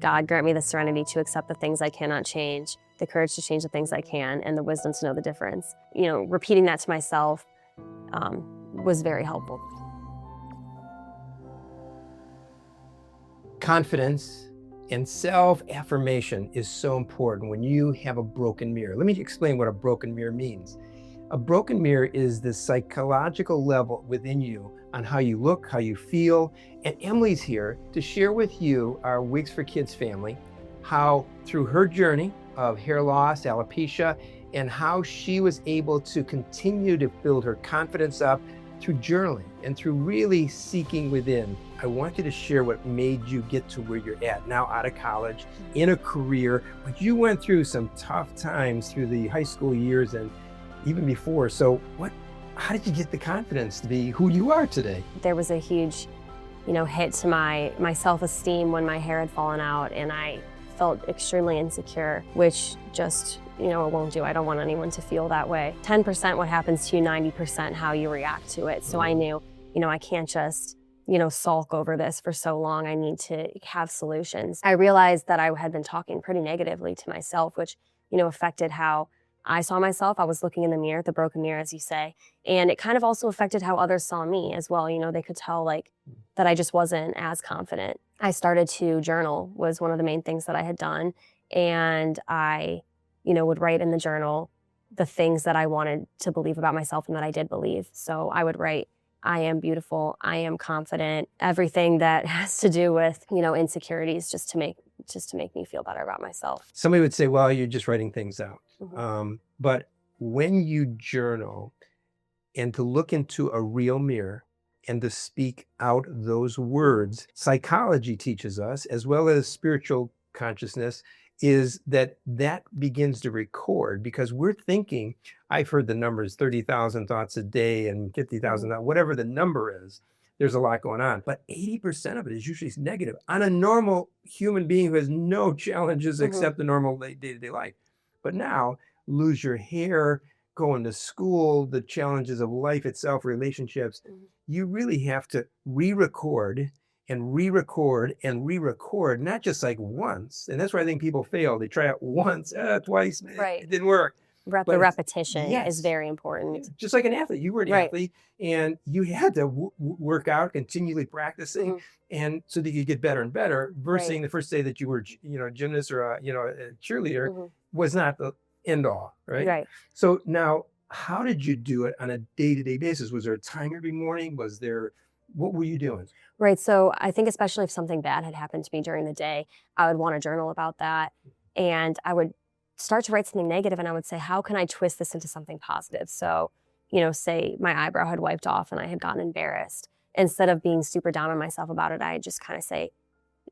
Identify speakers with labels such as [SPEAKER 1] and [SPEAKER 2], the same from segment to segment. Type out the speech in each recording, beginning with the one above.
[SPEAKER 1] God, grant me the serenity to accept the things I cannot change, the courage to change the things I can, and the wisdom to know the difference. You know, repeating that to myself was very helpful.
[SPEAKER 2] Confidence and self-affirmation is so important when you have a broken mirror. Let me explain what a broken mirror means. A broken mirror is the psychological level within you on how you look, how you feel. And Emily's here to share with you, our Wigs for Kids family, how through her journey of hair loss, alopecia, and how she was able to continue to build her confidence up through journaling and through really seeking within. I want you to share what made you get to where you're at now, out of college, in a career, but you went through some tough times through the high school years and even before. So how did you get the confidence to be who you are today?
[SPEAKER 1] There was a huge, hit to my self-esteem when my hair had fallen out, and I felt extremely insecure, which just, it won't do. I don't want anyone to feel that way. 10% what happens to you, 90% how you react to it. So I knew, I can't just, sulk over this for so long. I need to have solutions. I realized that I had been talking pretty negatively to myself, which, affected how I saw myself. I was looking in the mirror, the broken mirror, as you say. And it kind of also affected how others saw me as well. They could tell that I just wasn't as confident. I started to journal, was one of the main things that I had done. And I, would write in the journal the things that I wanted to believe about myself and that I did believe. So I would write, I am beautiful, I am confident, everything that has to do with, insecurities, just to make me feel better about myself.
[SPEAKER 2] Somebody would say, well, you're just writing things out.
[SPEAKER 1] Mm-hmm.
[SPEAKER 2] But when you journal and to look into a real mirror and to speak out those words, psychology teaches us, as well as spiritual consciousness, is that begins to record, because we're thinking, I've heard the numbers, 30,000 thoughts a day and 50,000, whatever the number is, there's a lot going on. But 80% of it is usually negative on a normal human being who has no challenges except the normal day-to-day life. But now, lose your hair, going to school, the challenges of life itself, relationships, you really have to re-record and re-record and re-record, not just like once. And that's where I think people fail. They try it once, twice, it didn't work.
[SPEAKER 1] The repetition is very important.
[SPEAKER 2] Just like an athlete. You were an athlete and you had to work out, continually practicing, and so that you get better and better, versus the first day that you were, a gymnast or a cheerleader was not the end all, right? So now, how did you do it on a day-to-day basis? Was there a time every morning? What were you doing?
[SPEAKER 1] Right. So I think especially if something bad had happened to me during the day, I would want to journal about that. And I would start to write something negative and I would say, how can I twist this into something positive? So, say my eyebrow had wiped off and I had gotten embarrassed. Instead of being super down on myself about it, I just kind of say,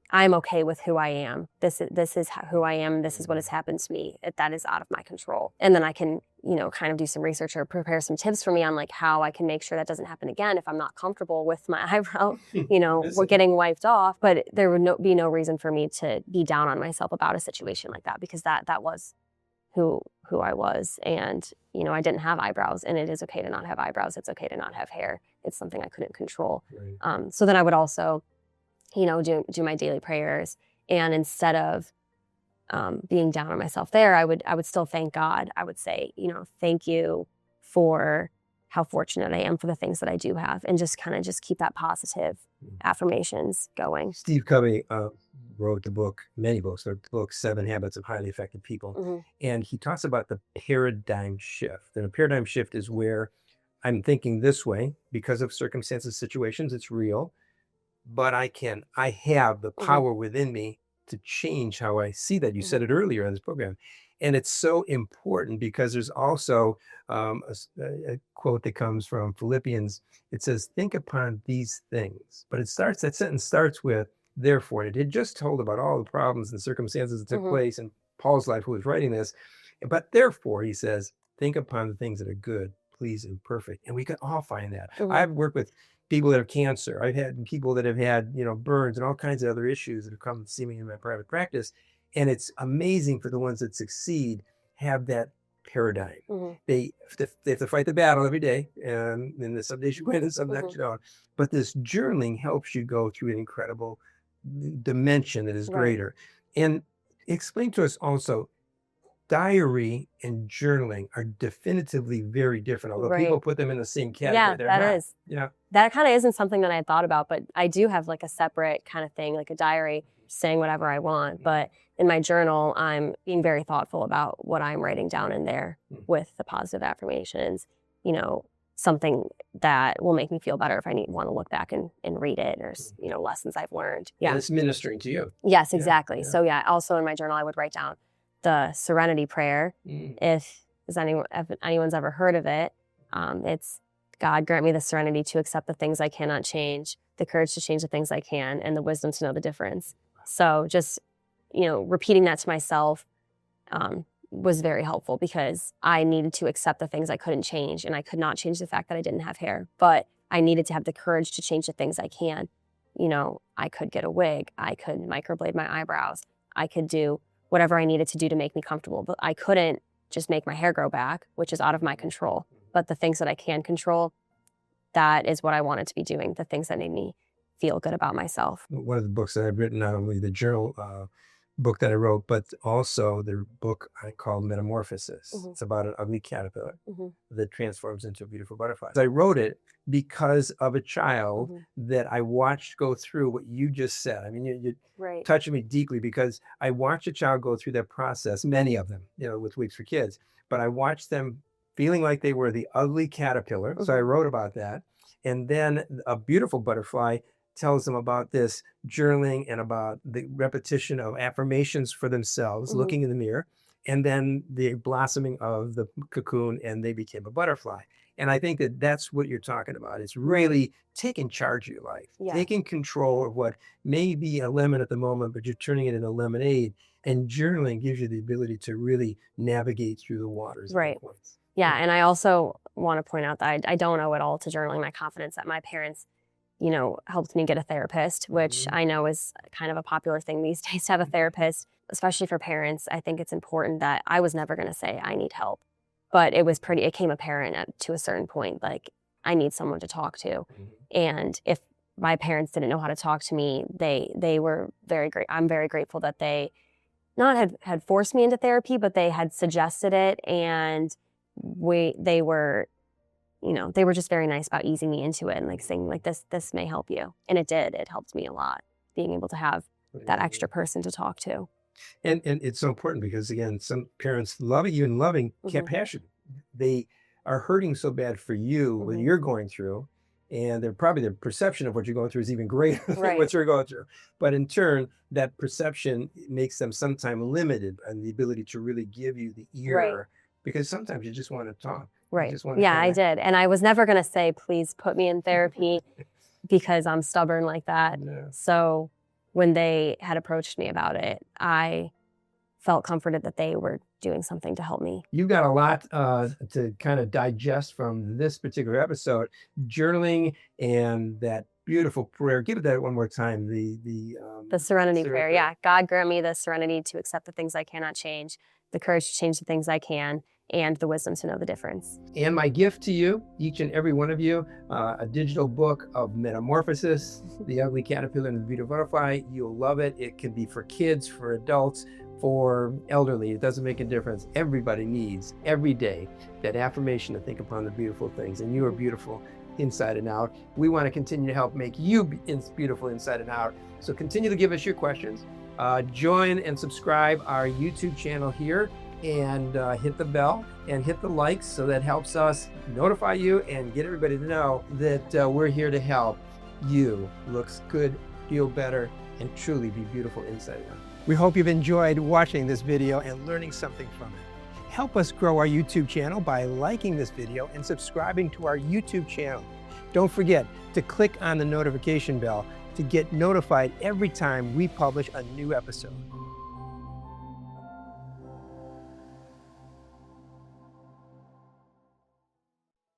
[SPEAKER 1] I'm okay with who I am. This is who I am. This is what has happened to me. That is out of my control. And then I can, kind of do some research or prepare some tips for me on how I can make sure that doesn't happen again if I'm not comfortable with my eyebrow, we're getting wiped off. But there would be no reason for me to be down on myself about a situation like that, because that was who I was. And, I didn't have eyebrows, and it is okay to not have eyebrows. It's okay to not have hair. It's something I couldn't control. So then I would also do my daily prayers. And instead of being down on myself there, I would still thank God. I would say, thank you for how fortunate I am for the things that I do have, and just keep that positive affirmations going.
[SPEAKER 2] Steve Covey wrote many books, the book 7 Habits of Highly Effective People. And he talks about the paradigm shift. And a paradigm shift is where I'm thinking this way because of circumstances, situations, it's real. But I have the power within me to change how I see that. You said it earlier in this program. And it's so important because there's also a quote that comes from Philippians. It says, think upon these things. But that sentence starts with, therefore. And it had just told about all the problems and circumstances that took place in Paul's life, who was writing this. But therefore, he says, think upon the things that are good, pleasing, and perfect. And we can all find that. I've worked with people that have cancer. I've had people that have had, burns and all kinds of other issues that have come to see me in my private practice. And it's amazing for the ones that succeed, have that paradigm. They have to fight the battle every day. And then some days you win and some days you don't. But this journaling helps you go through an incredible dimension that is greater. And explain to us also, diary and journaling are definitively very different, although people put them in the same category.
[SPEAKER 1] Yeah,
[SPEAKER 2] They're
[SPEAKER 1] that
[SPEAKER 2] not.
[SPEAKER 1] is.
[SPEAKER 2] Yeah.
[SPEAKER 1] That kind of isn't something that I had thought about, but I do have like a separate kind of thing, like a diary, saying whatever I want. But in my journal, I'm being very thoughtful about what I'm writing down in there with the positive affirmations, you know, something that will make me feel better if I want to look back and read it, or, you know, lessons I've learned. Yeah.
[SPEAKER 2] And it's ministering to you.
[SPEAKER 1] Yes, exactly.
[SPEAKER 2] Yeah.
[SPEAKER 1] So yeah, also in my journal, I would write down the Serenity Prayer. If anyone's ever heard of it, it's God grant me the serenity to accept the things I cannot change, the courage to change the things I can, and the wisdom to know the difference. So just, you know, repeating that to myself was very helpful, because I needed to accept the things I couldn't change, and I could not change the fact that I didn't have hair, but I needed to have the courage to change the things I can. You know, I could get a wig, I could microblade my eyebrows, I could do whatever I needed to do to make me comfortable, but I couldn't just make my hair grow back, which is out of my control. But the things that I can control, that is what I wanted to be doing, the things that made me feel good about myself.
[SPEAKER 2] One of the books that I've written, not only the journal book that I wrote, but also the book I call Metamorphosis. It's about an ugly caterpillar that transforms into a beautiful butterfly. I wrote it because of a child that I watched go through what you just said. I mean, you touched me deeply, because I watched a child go through that process, many of them, you know, with Weeks for Kids, but I watched them feeling like they were the ugly caterpillar. So I wrote about that. And then a beautiful butterfly tells them about this journaling and about the repetition of affirmations for themselves, looking in the mirror, and then the blossoming of the cocoon, and they became a butterfly. And I think that that's what you're talking about. It's really taking charge of your life, taking control of what may be a lemon at the moment, but you're turning it into lemonade. And journaling gives you the ability to really navigate through the waters.
[SPEAKER 1] Yeah, and I also want to point out that I don't owe it all to journaling my confidence, that my parents, you know, helped me get a therapist, which I know is kind of a popular thing these days to have a therapist, especially for parents. I think it's important that I was never going to say I need help, but it came apparent to a certain point, like I need someone to talk to. And if my parents didn't know how to talk to me, they were very great. I'm very grateful that they not had forced me into therapy, but they had suggested it, and they were just very nice about easing me into it and like saying like this may help you. And it did. It helped me a lot, being able to have that extra person to talk to.
[SPEAKER 2] And it's so important, because again, some parents loving you and loving compassion. They are hurting so bad for you what you're going through, and they're probably, their perception of what you're going through is even greater than what you're going through. But in turn, that perception makes them sometimes limited in the ability to really give you the ear, because sometimes you just want to talk. Yeah,
[SPEAKER 1] I did. And I was never going to say, please put me in therapy, because I'm stubborn like that. So when they had approached me about it, I felt comforted that they were doing something to help me.
[SPEAKER 2] You've got a lot to kind of digest from this particular episode. Journaling and that beautiful prayer. Give it that one more time.
[SPEAKER 1] The Serenity Prayer. Yeah. God grant me the serenity to accept the things I cannot change, the courage to change the things I can, and the wisdom to know the difference.
[SPEAKER 2] And my gift to you, each and every one of you, a digital book of Metamorphosis, The Ugly Caterpillar and the Beautiful Butterfly. You'll love it. It can be for kids, for adults, for elderly. It doesn't make a difference. Everybody needs, every day, that affirmation to think upon the beautiful things. And you are beautiful inside and out. We want to continue to help make you beautiful inside and out. So continue to give us your questions. Join and subscribe our YouTube channel here, and hit the bell and hit the likes, so that helps us notify you and get everybody to know that we're here to help you look good, feel better, and truly be beautiful inside and out. We hope you've enjoyed watching this video and learning something from it. Help us grow our YouTube channel by liking this video and subscribing to our YouTube channel. Don't forget to click on the notification bell to get notified every time we publish a new episode.